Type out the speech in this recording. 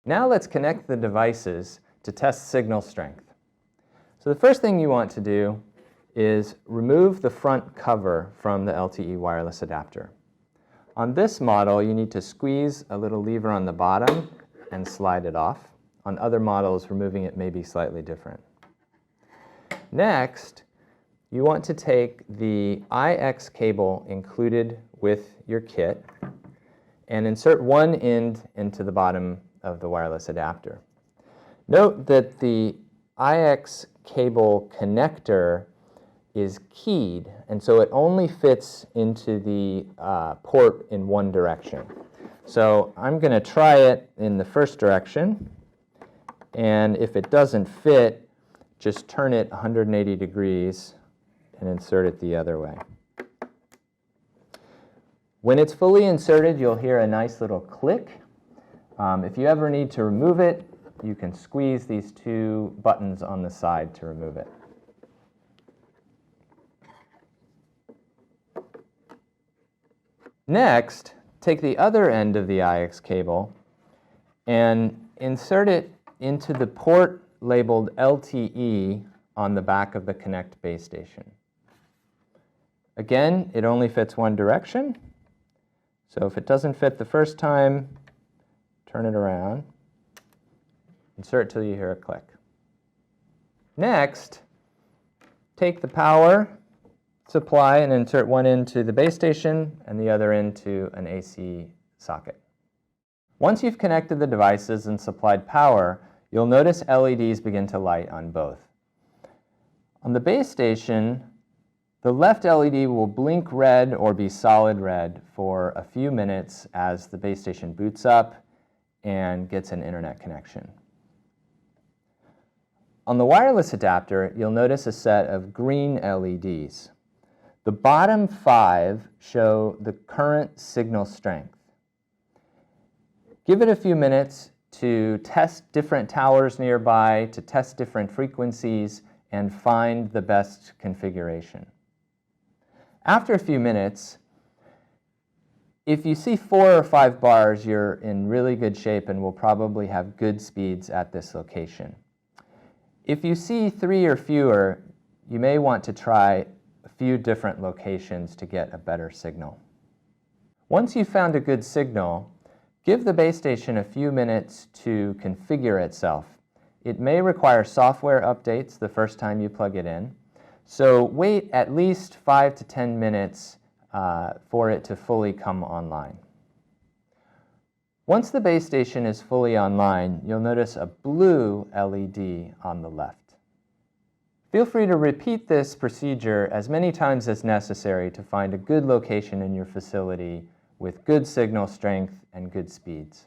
Now let's connect the devices to test signal strength. So the first thing you want to do is remove the front cover from the LTE wireless adapter. On this model, you need to squeeze a little lever on the bottom and slide it off. On other models, removing it may be slightly different. Next, you want to take the IX cable included with your kit and insert one end into the bottom of the wireless adapter. Note that the IX cable connector is keyed, and so it only fits into the port in one direction. So I'm going to try it in the first direction, and if it doesn't fit, just turn it 180 degrees and insert it the other way. When it's fully inserted, you'll hear a nice little click. If you ever need to remove it, you can squeeze these two buttons on the side to remove it. Next, take the other end of the IX cable and insert it into the port labeled LTE on the back of the Connect base station. Again, it only fits one direction, so if it doesn't fit the first time, turn it around, insert till you hear a click. Next, take the power supply and insert one into the base station and the other into an AC socket. Once you've connected the devices and supplied power, you'll notice LEDs begin to light on both. On the base station, the left LED will blink red or be solid red for a few minutes as the base station boots up and gets an internet connection. On the wireless adapter, you'll notice a set of green LEDs. The bottom 5 show the current signal strength. Give it a few minutes to test different towers nearby, to test different frequencies, and find the best configuration. After a few minutes, if you see 4 or 5 bars, you're in really good shape and will probably have good speeds at this location. If you see 3 or fewer, you may want to try a few different locations to get a better signal. Once you've found a good signal, give the base station a few minutes to configure itself. It may require software updates the first time you plug it in, so wait at least 5 to 10 minutes for it to fully come online. Once the base station is fully online, you'll notice a blue LED on the left. Feel free to repeat this procedure as many times as necessary to find a good location in your facility with good signal strength and good speeds.